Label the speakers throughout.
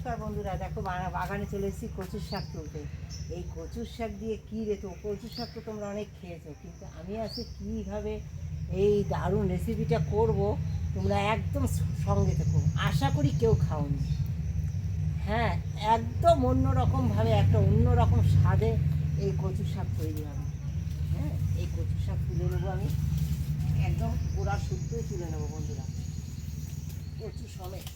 Speaker 1: নমস্কার বন্ধুরা, দেখো বাগানে চলে এসেছি কচুর শাক তুলতে। এই কচুর শাক দিয়ে কী রে, তো কচুর শাক তো তোমরা অনেক খেয়েছো, কিন্তু আমি আজকে কীভাবে এই দারুণ রেসিপিটা করব তোমরা একদম সঙ্গে থেকো। আশা করি কেউ খাওনি। হ্যাঁ, একদম অন্যরকমভাবে একটা অন্যরকম স্বাদে এই কচুর শাক তৈরি হবে। হ্যাঁ, এই কচুর শাক তুলে নেবো আমি, একদম পুরা শুদ্ধই তুলে নেবো বন্ধুরা, কচু সমেত।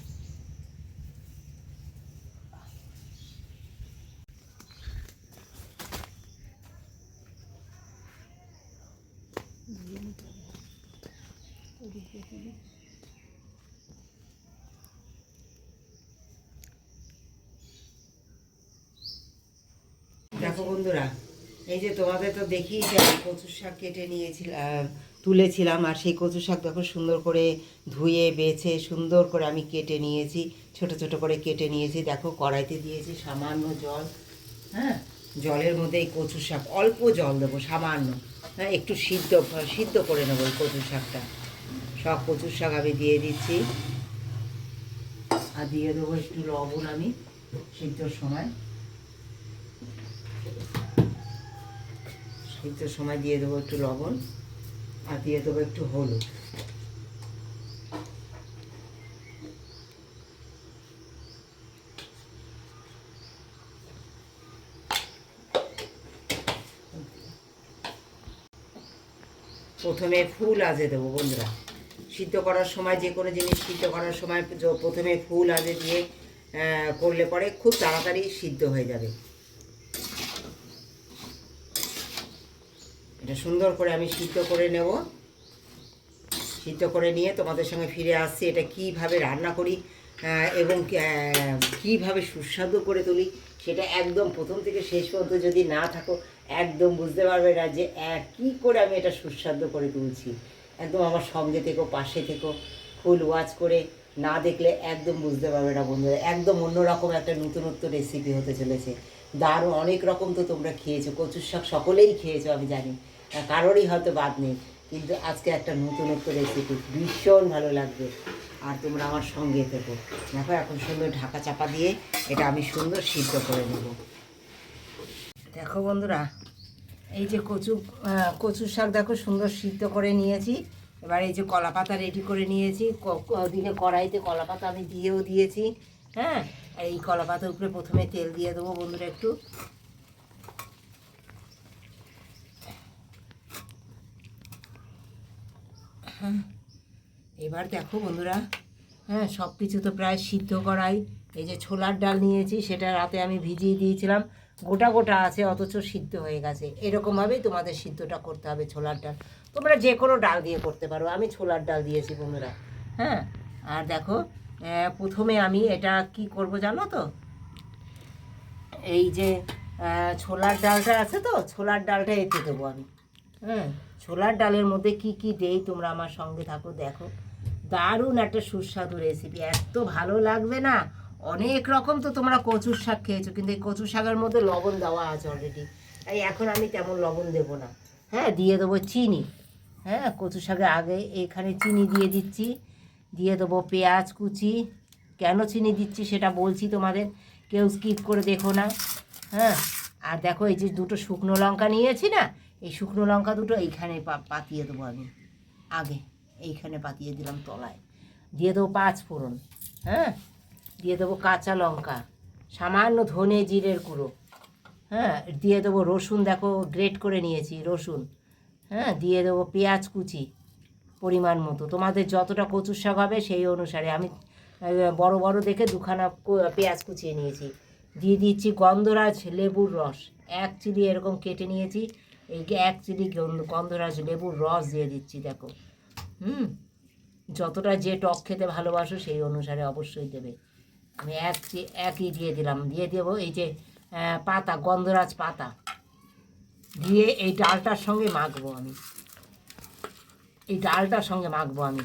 Speaker 1: দেখো বন্ধুরা, এই যে তোমাদের তো দেখিয়েছি আমি কচুর শাক কেটে নিয়েছিলাম, তুলেছিলাম। আর সেই কচুর শাক দেখো সুন্দর করে ধুয়ে বেছে সুন্দর করে আমি কেটে নিয়েছি, ছোট ছোট করে কেটে নিয়েছি। দেখো কড়াইতে দিয়েছি সামান্য জল। হ্যাঁ, জলের মধ্যে এই কচুর শাক অল্প জল দেবো, সামান্য। হ্যাঁ, একটু সিদ্ধ করে নেবো এই কচুর শাকটা। সব কচুর শাক আমি দিয়ে দিচ্ছি, আর দিয়ে দেবো একটু লবণ আমি সিদ্ধর সময় দিয়ে দেবো একটু লবণ, আর দিয়ে দেবো একটু হলুদ। প্রথমে ফুল আজে দেবো বন্ধুরা। সিদ্ধ করার সময় যে কোনো জিনিস সিদ্ধ করার সময় প্রথমে ফুল আজে দিয়ে করলে পরে খুব তাড়াতাড়ি সিদ্ধ হয়ে যাবে। এটা সুন্দর করে আমি সিদ্ধ করে নেব। সিদ্ধ করে নিয়ে তোমাদের সঙ্গে ফিরে আসছি এটা কীভাবে রান্না করি এবং কীভাবে সুস্বাদু করে তুলি, সেটা একদম প্রথম থেকে শেষ পর্যন্ত যদি না থাকো একদম বুঝতে পারবে না যে কী করে আমি এটা সুস্বাদু করে তুলছি। একদম আমার সঙ্গে থেকো, পাশে থেকো, ফুল ওয়াচ করে না দেখলে একদম বুঝতে পারবে না বন্ধুরা। একদম অন্যরকম একটা নতুনত্ব রেসিপি হতে চলেছে। দারুণ অনেক রকম তো তোমরা খেয়েছো, কচুর শাক সকলেই খেয়েছো আমি জানি, কারোরই হয়তো বাদ নেই, কিন্তু আজকে একটা নতুনত্ব রেসিপি, ভীষণ ভালো লাগবে। আর তোমরা আমার সঙ্গে থেকো। দেখো এখন সুন্দর ঢাকা চাপা দিয়ে এটা আমি সুন্দর সিদ্ধ করে নেব। দেখো বন্ধুরা, এই যে কচুর শাক দেখো সুন্দর সিদ্ধ করে নিয়েছি। এবার এই যে কলা পাতা রেডি করে নিয়েছি, ওদিকে কড়াইতে কলা পাতা আমি দিয়েও দিয়েছি। হ্যাঁ, আর এই কলা পাতার উপরে প্রথমে তেল দিয়ে দেবো বন্ধুরা একটু। হ্যাঁ, এবার দেখো বন্ধুরা, হ্যাঁ সব কিছু তো প্রায় সিদ্ধ করাই। এই যে ছোলার ডাল নিয়েছি, সেটা রাতে আমি ভিজিয়ে দিয়েছিলাম, গোটা গোটা আছে অথচ সিদ্ধ হয়ে গেছে। এরকমভাবেই তোমাদের সিদ্ধটা করতে হবে ছোলার ডাল। তোমরা যে কোনো ডাল দিয়ে করতে পারো, আমি ছোলার ডাল দিয়েছি বন্ধুরা। হ্যাঁ, আর দেখো প্রথমে আমি এটা কি করব জানো তো, এই যে ছোলার ডালটা আছে তো, ছোলার ডালটা এতে দেবো আমি। হ্যাঁ, ছোলার ডালের মধ্যে কি কি দেই তোমরা আমার সঙ্গে থাকো, দেখো দারুণ একটা সুস্বাদু রেসিপি, এত ভালো লাগবে না। অনেক রকম তো তোমরা কচুর শাক খেয়েছো, কিন্তু এই কচুর শাকের মধ্যে লবণ দেওয়া আছে অলরেডি, তাই এখন আমি তেমন লবণ দেবো না। হ্যাঁ, দিয়ে দেবো চিনি। হ্যাঁ, কচুর শাকের আগে এখানে চিনি দিয়ে দিচ্ছি, দিয়ে দেবো পেঁয়াজ কুচি। কেন চিনি দিচ্ছি সেটা বলছি তোমাদের, কেউ স্কিপ করে দেখো না। হ্যাঁ, আর দেখো এই যে দুটো শুকনো লঙ্কা নিয়েছি না, এই শুকনো লঙ্কা দুটো এইখানে পাতিয়ে দেবো আমি আগে, এইখানে পাতিয়ে দিলাম তলায়। দিয়ে দেবো 5 ফোড়ন। হ্যাঁ, দিয়ে দেবো কাঁচা লঙ্কা, সামান্য ধনে জিরের গুঁড়ো। হ্যাঁ, দিয়ে দেবো রসুন, দেখো গ্রেট করে নিয়েছি রসুন। হ্যাঁ, দিয়ে দেবো পেঁয়াজ কুচি পরিমাণ মতো, তোমাদের যতটা কচুর শাক হবে সেই অনুসারে। আমি বড় বড় দেখে দুখানা পেঁয়াজ কুচিয়ে নিয়েছি। দিয়ে দিচ্ছি গন্ধরাজ লেবুর রস, 1 চিলি এরকম কেটে নিয়েছি, এই 1 চিলি গন্ধরাজ লেবুর রস দিয়ে দিচ্ছি। দেখো যতটা যে টক খেতে ভালোবাসো সেই অনুসারে অবশ্যই দেবে। আমি একই দিয়ে দিলাম। দিয়ে দেবো এই যে পাতা, গন্ধরাজ পাতা দিয়ে এই ডালটার সঙ্গে মাখবো আমি, এই ডালটার সঙ্গে মাখবো আমি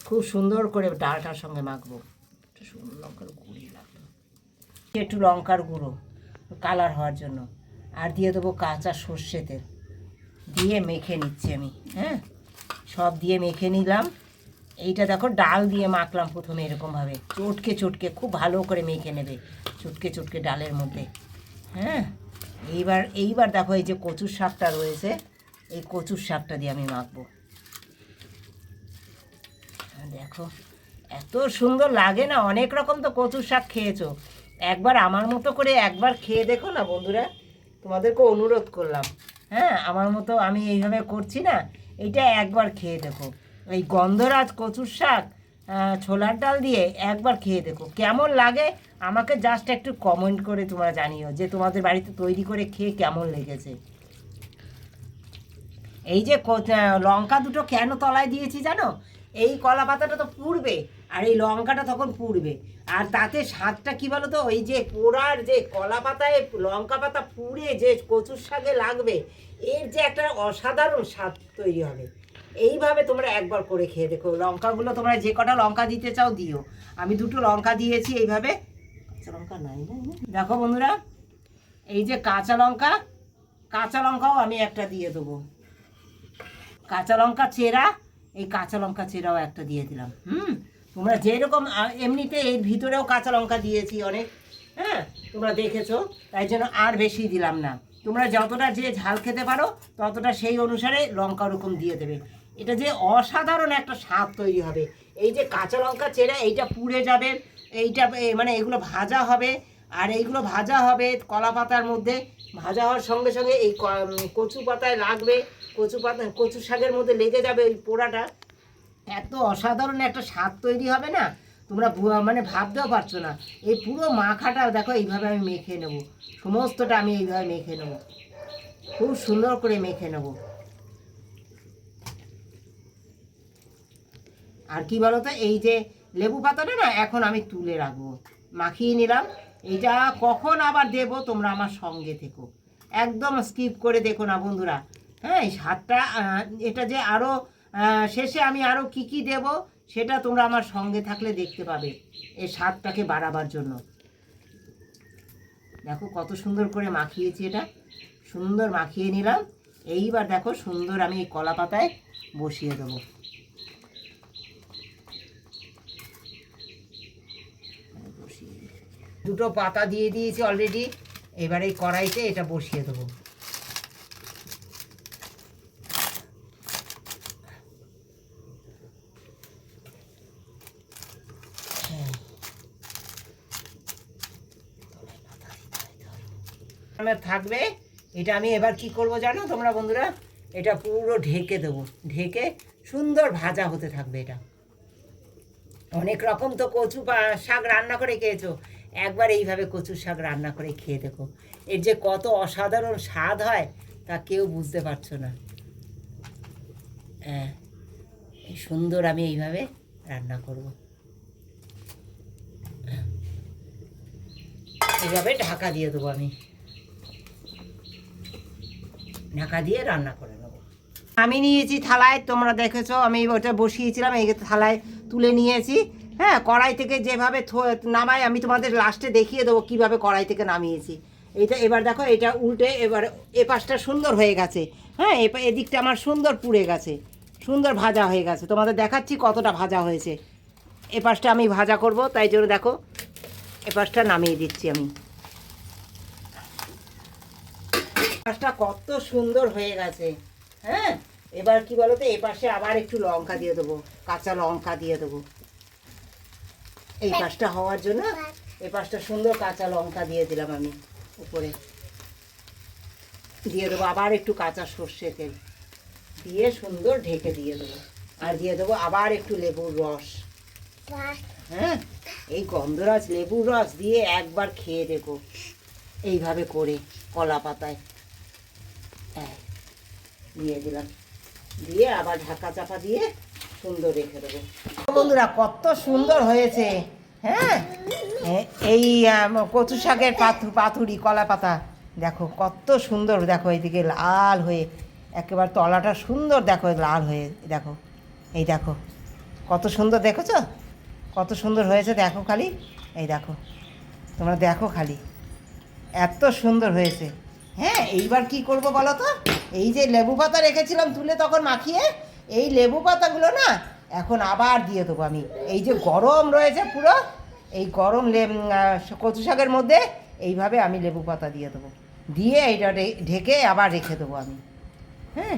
Speaker 1: খুব সুন্দর করে, ডালটার সঙ্গে মাখবো। একটু শুকনো লঙ্কার গুঁড়ি লাগবে, একটু লঙ্কার গুঁড়ো কালার হওয়ার জন্য, আর দিয়ে দেবো কাঁচা সর্ষে তেল, দিয়ে মেখে নিচ্ছি আমি। হ্যাঁ, সব দিয়ে মেখে নিলাম। এইটা দেখো ডাল দিয়ে মাখলাম প্রথমে এরকমভাবে চটকে চটকে খুব ভালো করে মেখে নেবে চটকে চটকে ডালের মধ্যে। হ্যাঁ, এইবার দেখো এই যে কচুর শাকটা রয়েছে, এই কচুর শাকটা দিয়ে আমি মাখবো। দেখো এত সুন্দর লাগে না, অনেক রকম তো কচুর শাক খেয়েছো, একবার আমার মতো করে একবার খেয়ে দেখো না বন্ধুরা, তোমাদেরকে অনুরোধ করলাম। হ্যাঁ, আমার মতো আমি এইভাবে করছি না, এইটা একবার খেয়ে দেখো, এই গন্ধরাজ কচুর শাক ছোলার ডাল দিয়ে একবার খেয়ে দেখো কেমন লাগে। আমাকে জাস্ট একটু কমেন্ট করে তোমরা জানিও যে তোমাদের বাড়িতে তৈরি করে খেয়ে কেমন লেগেছে। এই যে লঙ্কা দুটো কেন তলায় দিয়েছি জানো, এই কলা পাতাটা তো পুড়বে আর এই লঙ্কাটা তখন পুড়বে, আর তাতে স্বাদটা কী বলো তো, ওই যে পোড়ার যে কলা পাতায় লঙ্কা পাতা পুড়ে যে কচুর শাকে লাগবে, এর যে একটা অসাধারণ স্বাদ তৈরি হবে। এইভাবে তোমরা একবার করে খেয়ে দেখো। লঙ্কাগুলো তোমরা যে কটা লঙ্কা দিতে চাও দিও, আমি দুটো লঙ্কা দিয়েছি এইভাবে। কাঁচা লঙ্কা নাই না, দেখো বন্ধুরা, এই যে কাঁচা লঙ্কাও আমি একটা দিয়ে দেবো, কাঁচা লঙ্কা চেরা, এই কাঁচা লঙ্কা চেরাও একটা দিয়ে দিলাম। তোমরা যেরকম এমনিতে এর ভিতরেও কাঁচা লঙ্কা দিয়েছি অনেক, হ্যাঁ তোমরা দেখেছো, তাই জন্য আর বেশি দিলাম না। তোমরা যতটা যে ঝাল খেতে পারো ততটা সেই অনুসারে লঙ্কা ওরকম দিয়ে দেবে। এটা যে অসাধারণ একটা স্বাদ তৈরি হবে। এই যে কাঁচা লঙ্কা চেরা এইটা পুড়ে যাবে, এইটা মানে এগুলো ভাজা হবে, আর এইগুলো ভাজা হবে কলা পাতার মধ্যে, ভাজা হওয়ার সঙ্গে সঙ্গে এই কচু পাতায় লাগবে, কচু শাকের মধ্যে লেগে যাবে ওই পোড়াটা, এত অসাধারণ একটা স্বাদ তৈরি হবে না, তোমরা মানে ভাবতেও পারছো না। এই পুরো মাখাটা দেখো এইভাবে আমি মেখে নেব, সমস্তটা আমি এইভাবে মেখে নেব, খুব সুন্দর করে মেখে নেব। আর কি বলো তো, এই যে লেবু পাতাটা না এখন আমি তুলে রাখবো, মাখিয়ে নিলাম। এইটা কখন আবার দেবো তোমরা আমার সঙ্গে থেকো, একদম স্কিপ করে দেখো না বন্ধুরা। হ্যাঁ, এই স্বাদটা এটা যে আরও শেষে আমি আরও কি কি দেব সেটা তোমরা আমার সঙ্গে থাকলে দেখতে পাবে, এই স্বাদটাকে বাড়াবার জন্য। দেখো কত সুন্দর করে মাখিয়েছি, এটা সুন্দর মাখিয়ে নিলাম। এইবার দেখো সুন্দর আমি এই কলা পাতায় বসিয়ে দেবো। দুটো পাতা দিয়ে দিয়েছি অলরেডি, এবার এই কড়াইতে এটা বসিয়ে দেবো। থাকবে এটা, আমি এবার কি করব জানো তোমরা বন্ধুরা, এটা পুরো ঢেকে দেবো, ঢেকে সুন্দর ভাজা হতে থাকবে। এটা অনেক রকম তো কচু শাক রান্না করে খেয়েছো, একবার এইভাবে কচু শাক রান্না করে খেয়ে দেখো, এর যে কত অসাধারণ স্বাদ হয় তা কেউ বুঝতে পারছো না। হ্যাঁ, সুন্দর আমি এইভাবে রান্না করব, এইভাবে ঢাকা দিয়ে দেবো, আমি ঢাকা দিয়ে রান্না করে নেবো। আমি নিয়েছি থালায়, তোমরা দেখেছো আমি ওটা বসিয়েছিলাম, এই থালায় তুলে নিয়েছি। হ্যাঁ, কড়াই থেকে যেভাবে নামাই আমি তোমাদের লাস্টে দেখিয়ে দেবো কীভাবে কড়াই থেকে নামিয়েছি। এইটা এবার দেখো, এটা উল্টে এবার এ পাশটা সুন্দর হয়ে গেছে। হ্যাঁ, এদিকটা আমার সুন্দর পুড়ে গেছে, সুন্দর ভাজা হয়ে গেছে, তোমাদের দেখাচ্ছি কতটা ভাজা হয়েছে। এ পাশটা আমি ভাজা করব, তাই জন্য দেখো এ পাশটা নামিয়ে দিচ্ছি আমি। পাশটা কত সুন্দর হয়ে গেছে। হ্যাঁ, এবার কি বলো তো, এ পাশে আবার একটু লঙ্কা দিয়ে দেবো, কাঁচা লঙ্কা দিয়ে দেবো এই পাশটা হওয়ার জন্য। এই পাশটা সুন্দর কাঁচা লঙ্কা দিয়ে দিলাম আমি উপরে, দিয়ে দেবো আবার একটু কাঁচা সর্ষে তেল দিয়ে সুন্দর ঢেকে দিয়ে দেবো, আর দিয়ে দেবো আবার একটু লেবুর রস। হ্যাঁ, এই গন্ধরাজ লেবুর রস দিয়ে একবার খেয়ে দেখো এইভাবে করে কলা পাতায়। হ্যাঁ, দিয়ে দিলাম, দিয়ে আবার ঢাকা চাপা দিয়ে সুন্দর রেখে দেবো। বন্ধুরা কত সুন্দর হয়েছে। হ্যাঁ, এই কচু শাকের পাতুরি কলা পাতা দেখো কত সুন্দর, দেখো এইদিকে লাল হয়ে একেবারে তলাটা সুন্দর, দেখো লাল হয়ে, দেখো এই দেখো কত সুন্দর, দেখেছ কত সুন্দর হয়েছে, দেখো খালি, এই দেখো তোমরা দেখো খালি এত সুন্দর হয়েছে। হ্যাঁ, এইবার কি করব বলো তো, এই যে লেবু পাতা রেখেছিলাম তুলে তখন মাখিয়ে, এই লেবু পাতাগুলো না এখন আবার দিয়ে দেবো আমি। এই যে গরম রয়েছে পুরো, এই গরম কচু শাকের মধ্যে এইভাবে আমি লেবু পাতা দিয়ে দেবো, দিয়ে এইটা ঢেকে আবার রেখে দেবো আমি। হ্যাঁ,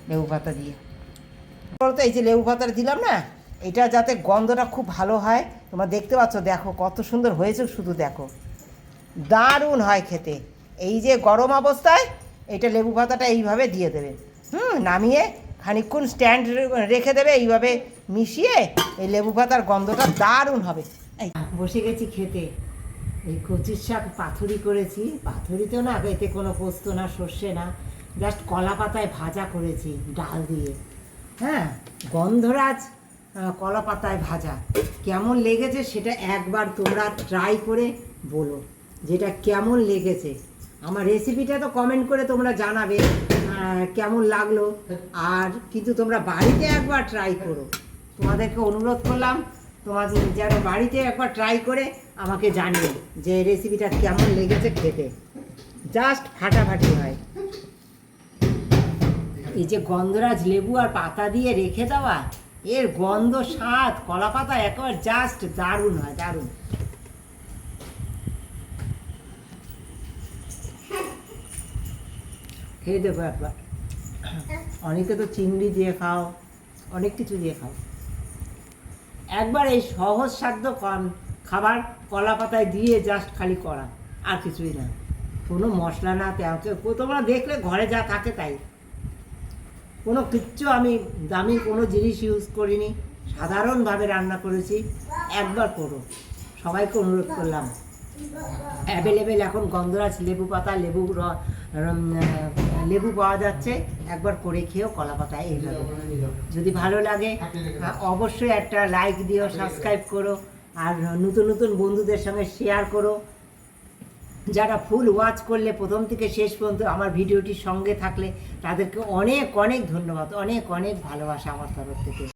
Speaker 1: লেবু পাতা দিয়ে বলতো এই যে লেবু পাতাটা দিলাম না, এটা যাতে গন্ধটা খুব ভালো হয়। তোমরা দেখতে পাচ্ছ, দেখো কত সুন্দর হয়েছে, শুধু দেখো, দারুণ হয় খেতে। এই যে গরম অবস্থায় এটা লেবু পাতাটা এইভাবে দিয়ে দেবে, নামিয়ে খানিকক্ষণ স্ট্যান্ড রেখে দেবে, এইভাবে মিশিয়ে এই লেবু পাতার গন্ধটা দারুণ হবে। এই বসে গেছি খেতে, এই কচুর শাক পাথুরি করেছি, পাথুরিতেও না, এতে কোনো পোস্ত না, সর্ষে না, জাস্ট কলা পাতায় ভাজা করেছি ডাল দিয়ে। হ্যাঁ, গন্ধরাজ কলা পাতায় ভাজা কেমন লেগেছে সেটা একবার তোমরা ট্রাই করে বলো, যেটা কেমন লেগেছে। আমার রেসিপিটা তো কমেন্ট করে তোমরা জানাবে কেমন লাগলো, আর কিন্তু তোমরা বাড়িতে একবার ট্রাই করো। তোমাদেরকে অনুরোধ করলাম, তোমাদের যেন বাড়িতে একবার ট্রাই করে আমাকে জানিও যে রেসিপিটা কেমন লেগেছে খেতে, জাস্ট ফাটাফাটি হয়। এই যে গন্ধরাজ লেবু আর পাতা দিয়ে রেখে দেওয়া, এর গন্ধ স্বাদ কলা পাতা একেবারে জাস্ট দারুণ হয়, দারুণ। খেয়ে দেবো একবার। অনেকে তো চিংড়ি দিয়ে খাও, অনেক কিছু দিয়ে খাও, একবার এই সহজ সাধ্য খাবার কলা পাতায় দিয়ে জাস্ট খালি করা, আর কিছুই না, কোনো মশলা না, তোমরা দেখলে ঘরে যা থাকে তাই, কোনো কিচ্ছু আমি দামি কোনো জিনিস ইউজ করিনি, সাধারণভাবে রান্না করেছি। একবার করো, সবাইকে অনুরোধ করলাম। অ্যাভেলেবেল এখন গন্ধরাজ লেবু পাতা, লেবু পাওয়া যাচ্ছে, একবার করে খেয়েও কলা পাতা এইভাবে। যদি ভালো লাগে অবশ্যই একটা লাইক দিও, সাবস্ক্রাইব করো, আর নতুন নতুন বন্ধুদের সঙ্গে শেয়ার করো। যারা ফুল ওয়াচ করলে প্রথম থেকে শেষ পর্যন্ত আমার ভিডিওটির সঙ্গে থাকলে তাদেরকে অনেক অনেক ধন্যবাদ, অনেক অনেক ভালোবাসা আমার তরফ থেকে।